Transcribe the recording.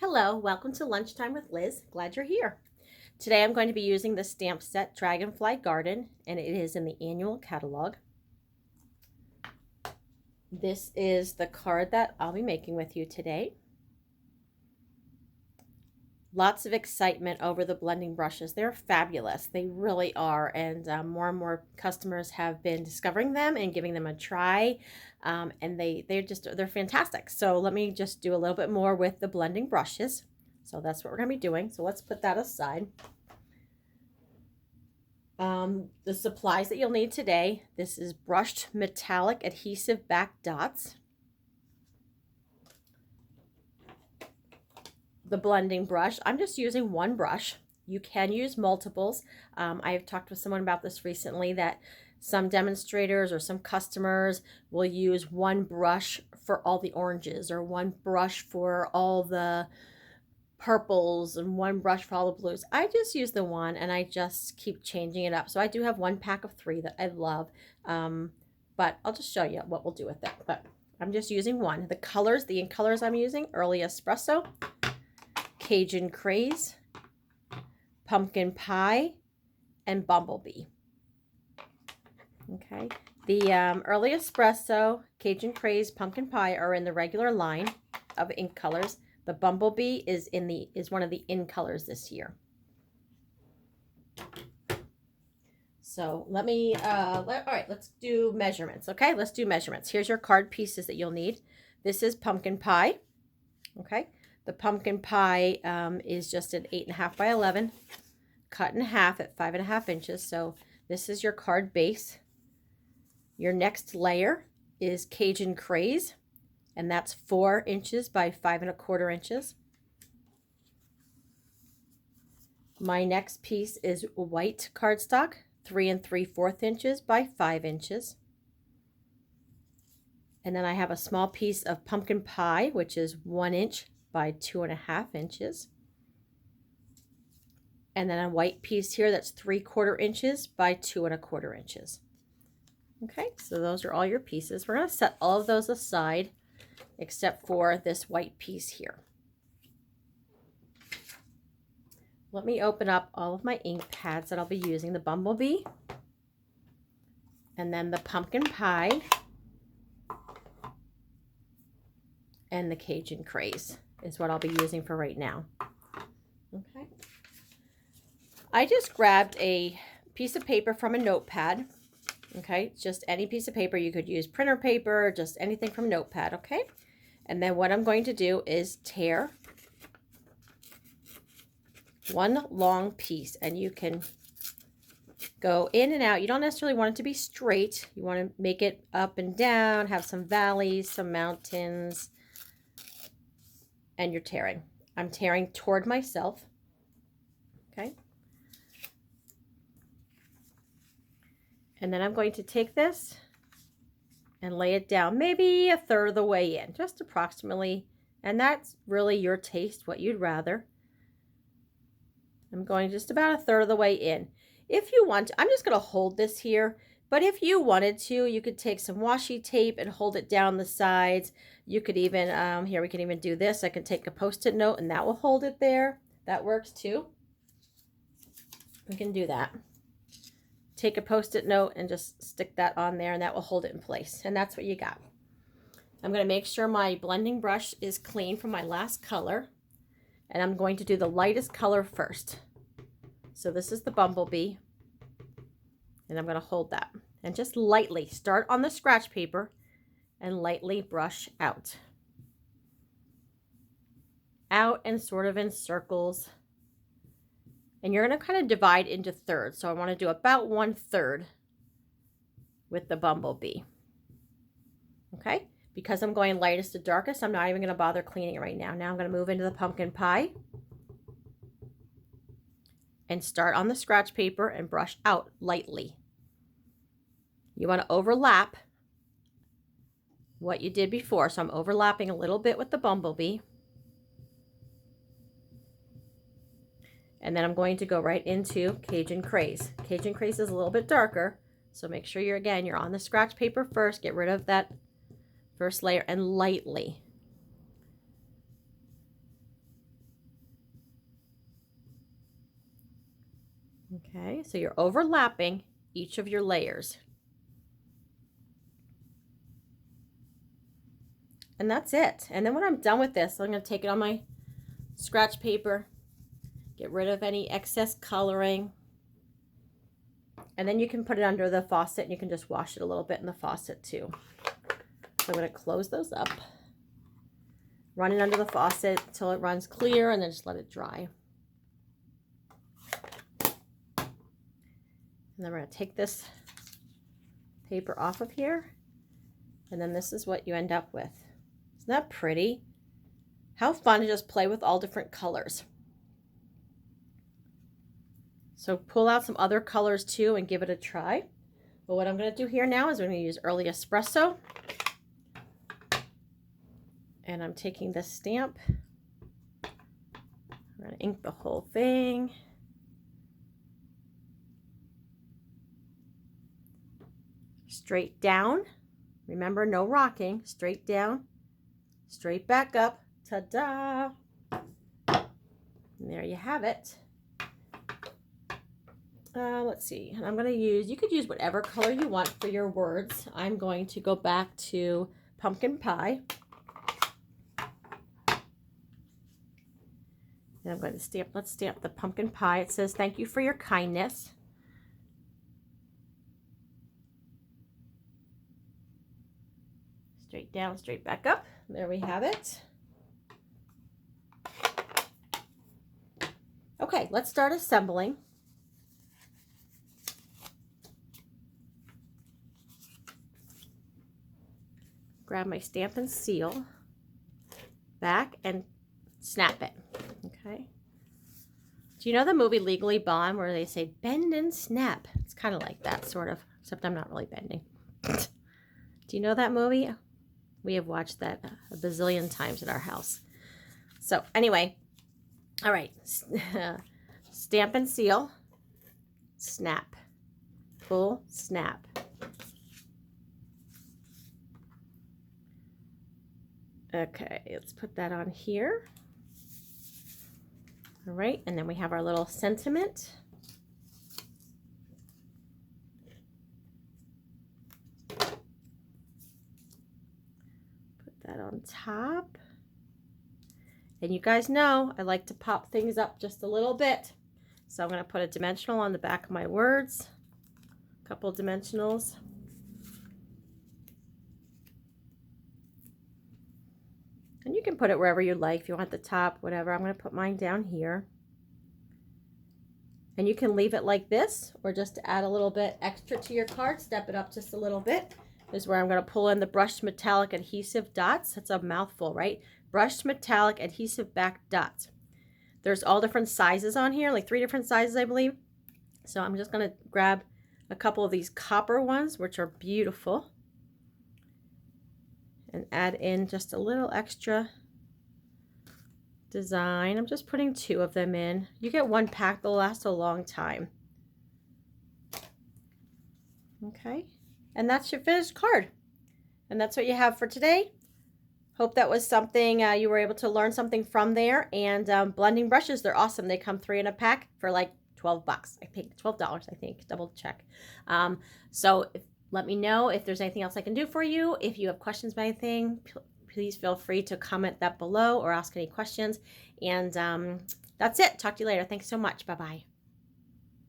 Hello, welcome to Lunchtime with Liz. Glad you're here. Today I'm going to be using the stamp set Dragonfly Garden, and it is in the annual catalog. This is the card that I'll be making with you today. Lots of excitement over the blending brushes. They're fabulous. They really are, and more customers have been discovering them and giving them a try, and they're fantastic. So let me just do a little bit more with the blending brushes. So that's what we're going to be doing. So let's put that aside. The supplies that you'll need today, this is brushed metallic adhesive back dots, the blending brush. I'm just using one brush. You can use multiples. I've talked with someone about this recently, that some demonstrators or some customers will use one brush for all the oranges, or one brush for all the purples, and one brush for all the blues. I just use the one, and I just keep changing it up. So I do have one pack of 3 that I love, but I'll just show you what we'll do with it. But I'm just using one. The ink colors I'm using: Early Espresso, Cajun Craze, Pumpkin Pie, and Bumblebee. Okay, the Early Espresso, Cajun Craze, Pumpkin Pie are in the regular line of ink colors. The Bumblebee is one of the in colors this year. So let me, all right, let's do measurements. Okay, let's do measurements. Here's your card pieces that you'll need. This is Pumpkin Pie. Okay, the Pumpkin Pie is just an 8.5 by 11, cut in half at 5.5 inches. So this is your card base. Your next layer is Cajun Craze, and that's 4 inches by 5.25 inches. My next piece is white cardstock, 3 3/4 inches by 5 inches. And then I have a small piece of Pumpkin Pie, which is 1 inch by 2.5 inches. And then a white piece here that's 3/4 inches by 2.25 inches. Okay, so those are all your pieces. We're going to set all of those aside, except for this white piece here. Let me open up all of my ink pads that I'll be using. The Bumblebee, and then the Pumpkin Pie, and the Cajun Craze is what I'll be using for right now. Okay. I just grabbed a piece of paper from a notepad. Okay, just any piece of paper. You could use printer paper, just anything from a notepad. Okay. And then what I'm going to do is tear one long piece, and you can go in and out. You don't necessarily want it to be straight. You want to make it up and down, have some valleys, some mountains, and you're tearing. I'm tearing toward myself. Okay. And then I'm going to take this and lay it down maybe a third of the way in, just approximately. And that's really your taste, what you'd rather. I'm going just about a third of the way in. If you want to, I'm just going to hold this here, but if you wanted to, you could take some washi tape and hold it down the sides. You could even, here we can even do this. I can take a Post-it note and that will hold it there. That works too. We can do that. Take a Post-it note and just stick that on there, and that will hold it in place. And that's what you got. I'm going to make sure my blending brush is clean from my last color. And I'm going to do the lightest color first. So this is the Bumblebee. And I'm going to hold that. And just lightly start on the scratch paper and lightly brush out. Out and sort of in circles. And you're going to kind of divide into thirds. So I want to do about 1/3 with the Bumblebee. Okay? Because I'm going lightest to darkest, I'm not even going to bother cleaning it right now. Now I'm going to move into the Pumpkin Pie and start on the scratch paper and brush out lightly. You want to overlap what you did before. So I'm overlapping a little bit with the Bumblebee. And then I'm going to go right into Cajun Craze. Cajun Craze is a little bit darker, so make sure you're on the scratch paper first. Get rid of that first layer and lightly Okay, so you're overlapping each of your layers. And that's it. And then when I'm done with this, I'm going to take it on my scratch paper, get rid of any excess coloring. And then you can put it under the faucet and you can just wash it a little bit in the faucet too. So I'm going to close those up, run it under the faucet until it runs clear, and then just let it dry. And then we're going to take this paper off of here. And then this is what you end up with. Isn't that pretty? How fun to just play with all different colors. So pull out some other colors too and give it a try. But what I'm going to do here now is we're going to use early espresso. And I'm taking this stamp. We're going to ink the whole thing. Straight down. Remember, no rocking. Straight down, straight back up. Ta-da! And there you have it. Let's see. And I'm going to use, you could use whatever color you want for your words. I'm going to go back to pumpkin pie. And I'm going to stamp, let's stamp the pumpkin pie. It says, "Thank you for your kindness." Straight down, straight back up. There we have it. Okay, let's start assembling. Grab my stamp and seal back and snap it. Okay. Do you know the movie Legally Blonde where they say bend and snap? It's kind of like that, sort of, except I'm not really bending. Do you know that movie? We have watched that a bazillion times at our house. So anyway, all right. Stamp and seal, snap, pull, snap. Okay, let's put that on here. All right, and then we have our little sentiment. That on top. And you guys know I like to pop things up just a little bit. So I'm going to put a dimensional on the back of my words, a couple of dimensionals. And you can put it wherever you like, if you want the top, whatever. I'm going to put mine down here. And you can leave it like this, or just to add a little bit extra to your card, step it up just a little bit. Is where I'm going to pull in the brushed metallic adhesive dots. That's a mouthful, right? Brushed metallic adhesive back dots. There's all different sizes on here, like 3 different sizes, I believe. So I'm just going to grab a couple of these copper ones, which are beautiful, and add in just a little extra design. I'm just putting 2 of them in. You get 1 pack, they'll last a long time. Okay. And that's your finished card. And that's what you have for today. Hope that was something you were able to learn something from there. And blending brushes, they're awesome. They come 3 in a pack for like 12 bucks. I think $12, I think. Double check. Let me know if there's anything else I can do for you. If you have questions about anything, please feel free to comment that below or ask any questions. And that's it. Talk to you later. Thanks so much. Bye-bye.